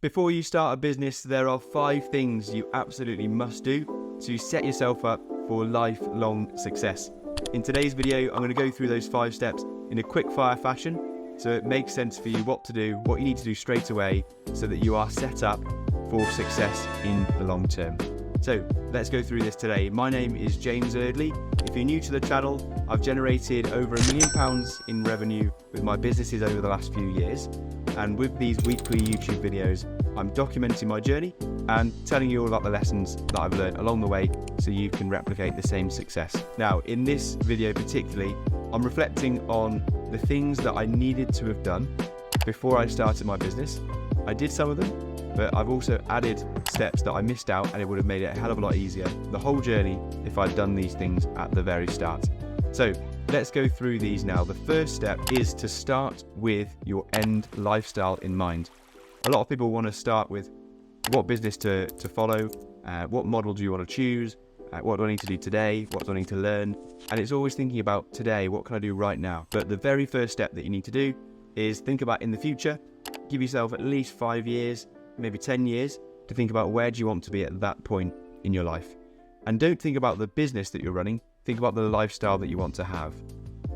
Before you start a business, there are 5 things you absolutely must do to set yourself up for lifelong success. In today's video, I'm going to go through those 5 steps in a quick fire fashion so it makes sense for you what to do, what you need to do straight away so that you are set up for success in the long term. So let's go through this today. My name is James Eardley. If you're new to the channel, I've generated over £1 million in revenue with my businesses over the last few years. And with these weekly YouTube videos, I'm documenting my journey and telling you all about the lessons that I've learned along the way so you can replicate the same success. Now, in this video particularly, I'm reflecting on the things that I needed to have done before I started my business. I did some of them, but I've also added steps that I missed out, and it would have made it a hell of a lot easier, the whole journey, if I'd done these things at the very start. So let's go through these now. The first step is to start with your end lifestyle in mind. A lot of people want to start with what business to follow, what model do you want to choose, what do I need to do today, what do I need to learn, and it's always thinking about today, what can I do right now? But the very first step that you need to do is think about in the future. Give yourself at least 5 years, maybe 10 years, to think about where do you want to be at that point in your life. And don't think about the business that you're running, think about the lifestyle that you want to have.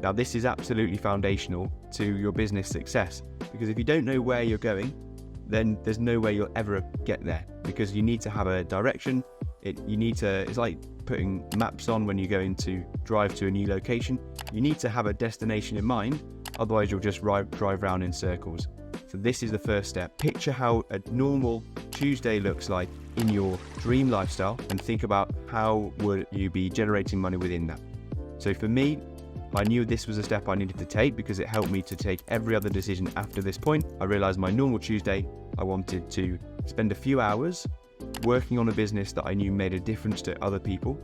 Now, this is absolutely foundational to your business success, because if you don't know where you're going, then there's no way you'll ever get there, because you need to have a direction. It's like putting maps on when you're going to drive to a new location. You need to have a destination in mind, otherwise you'll just drive around in circles. So this is the first step. Picture how a normal Tuesday looks like in your dream lifestyle and think about how would you be generating money within that. So for me, I knew this was a step I needed to take because it helped me to take every other decision after this point. I realized my normal Tuesday, I wanted to spend a few hours working on a business that I knew made a difference to other people,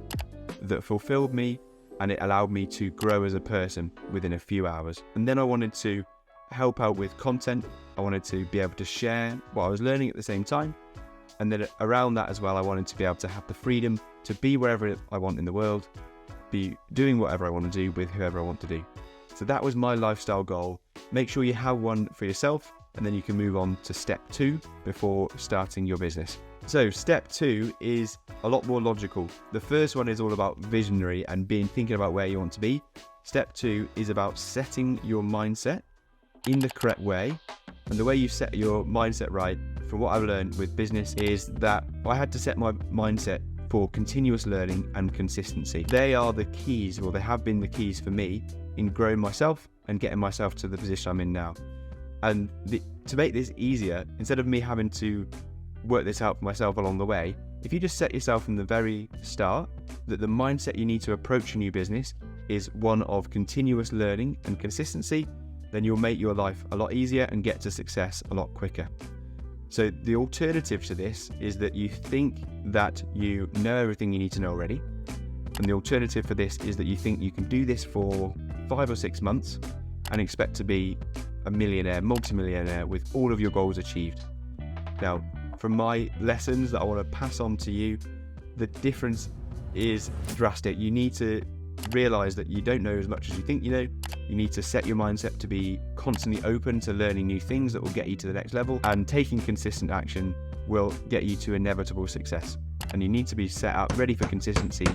that fulfilled me, and it allowed me to grow as a person within a few hours. And then I wanted to help out with content. I wanted to be able to share what I was learning at the same time. And then around that as well, I wanted to be able to have the freedom to be wherever I want in the world, be doing whatever I want to do with whoever I want to do. So that was my lifestyle goal. Make sure you have one for yourself, and then you can move on to step 2 before starting your business. So step 2 is a lot more logical. The first one is all about visionary and thinking about where you want to be. Step 2 is about setting your mindset in the correct way. And the way you set your mindset right, from what I've learned with business, is that I had to set my mindset for continuous learning and consistency. They are the keys, or they have been the keys for me in growing myself and getting myself to the position I'm in now. And to make this easier, instead of me having to work this out for myself along the way, if you just set yourself from the very start that the mindset you need to approach a new business is one of continuous learning and consistency, then you'll make your life a lot easier and get to success a lot quicker. So the alternative to this is that you think that you know everything you need to know already. And the alternative for this is that you think you can do this for 5 or 6 months and expect to be a millionaire, multimillionaire with all of your goals achieved. Now, from my lessons that I want to pass on to you, the difference is drastic. You need to realize that you don't know as much as you think you know. You need to set your mindset to be constantly open to learning new things that will get you to the next level, and taking consistent action will get you to inevitable success. And you need to be set up ready for consistency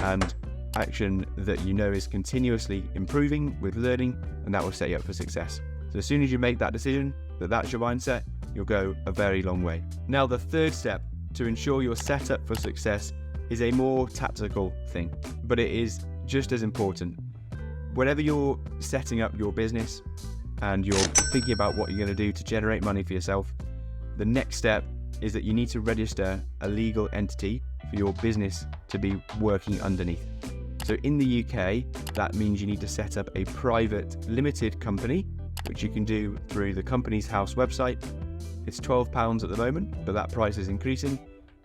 and action that you know is continuously improving with learning, and that will set you up for success. So as soon as you make that decision that that's your mindset, you'll go a very long way. Now, the third step to ensure you're set up for success is a more tactical thing, but it is just as important. Whenever you're setting up your business and you're thinking about what you're going to do to generate money for yourself, the next step is that you need to register a legal entity for your business to be working underneath. So in the UK, that means you need to set up a private limited company, which you can do through the Companies House website. It's £12 at the moment, but that price is increasing.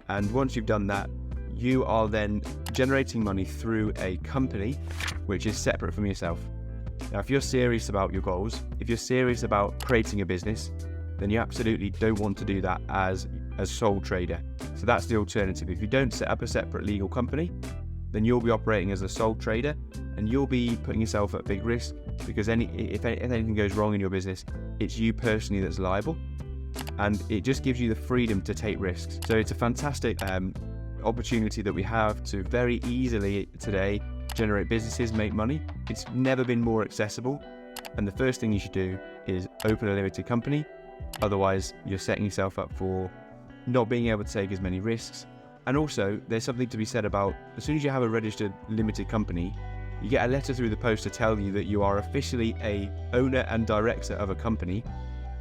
And once you've done that, you are then generating money through a company which is separate from yourself. Now, if you're serious about your goals, if you're serious about creating a business, then you absolutely don't want to do that as a sole trader. So that's the alternative. If you don't set up a separate legal company, then you'll be operating as a sole trader, and you'll be putting yourself at big risk, because if anything goes wrong in your business, it's you personally that's liable. and it just gives you the freedom to take risks. So it's a fantastic opportunity that we have to very easily today generate businesses, make money. It's never been more accessible, and the first thing you should do is open a limited company. Otherwise, you're setting yourself up for not being able to take as many risks. And also, there's something to be said about, as soon as you have a registered limited company, you get a letter through the post to tell you that you are officially a owner and director of a company.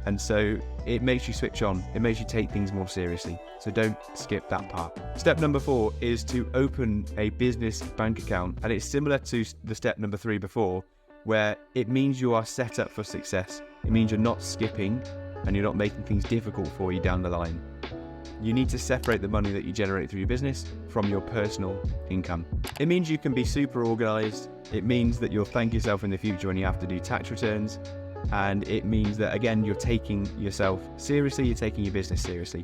And so it makes you switch on, it makes you take things more seriously. So don't skip that part. Step number 4 is to open a business bank account. And it's similar to the step number 3 before, where it means you are set up for success. It means you're not skipping and you're not making things difficult for you down the line. You need to separate the money that you generate through your business from your personal income. It means you can be super organized. It means that you'll thank yourself in the future when you have to do tax returns. And it means that, again, you're taking yourself seriously, you're taking your business seriously.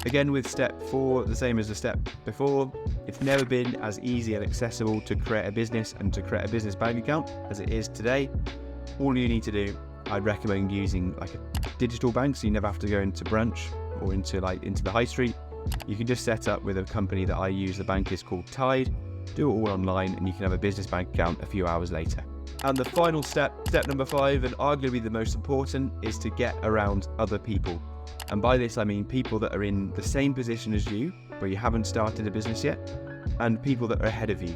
Again, with step 4, the same as the step before, it's never been as easy and accessible to create a business and to create a business bank account as it is today. All you need to do, I'd recommend using like a digital bank, so you never have to go into branch or into the high street. You can just set up with a company that I use. The bank is called Tide. Do it all online and you can have a business bank account a few hours later. And the final step, step number 5, and arguably the most important, is to get around other people. And by this I mean people that are in the same position as you, where you haven't started a business yet, and people that are ahead of you.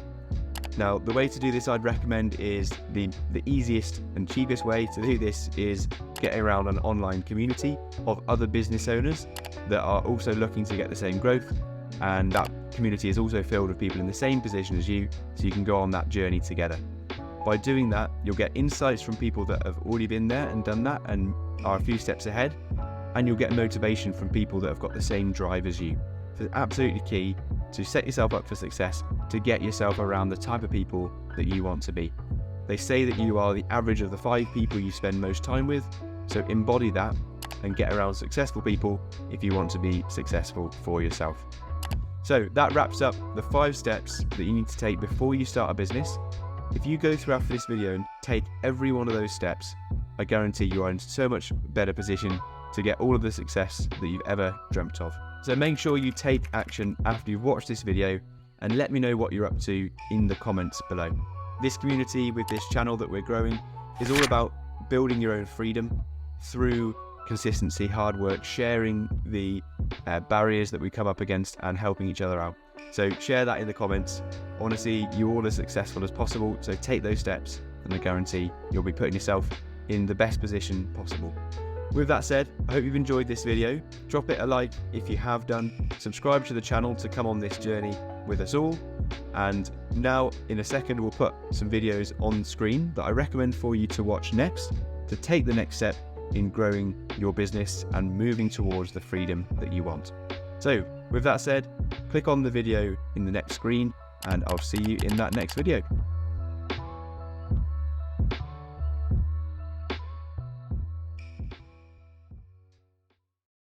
Now, the way to do this I'd recommend is the easiest and cheapest way to do this is getting around an online community of other business owners that are also looking to get the same growth. And that community is also filled with people in the same position as you, so you can go on that journey together. By doing that, you'll get insights from people that have already been there and done that and are a few steps ahead, and you'll get motivation from people that have got the same drive as you. So it's absolutely key to set yourself up for success, to get yourself around the type of people that you want to be. They say that you are the average of the 5 people you spend most time with, so embody that and get around successful people if you want to be successful for yourself. So that wraps up the 5 steps that you need to take before you start a business. If you go through after this video and take every one of those steps, I guarantee you are in so much better position to get all of the success that you've ever dreamt of. So make sure you take action after you've watched this video and let me know what you're up to in the comments below. This community with this channel that we're growing is all about building your own freedom through consistency, hard work, sharing the barriers that we come up against and helping each other out. So share that in the comments. I want to see you all as successful as possible, so take those steps and I guarantee you'll be putting yourself in the best position possible. With that said, I hope you've enjoyed this video. Drop it a like if you have done. Subscribe to the channel to come on this journey with us all. And now in a second we'll put some videos on screen that I recommend for you to watch next to take the next step in growing your business and moving towards the freedom that you want. So with that said, click on the video in the next screen and I'll see you in that next video.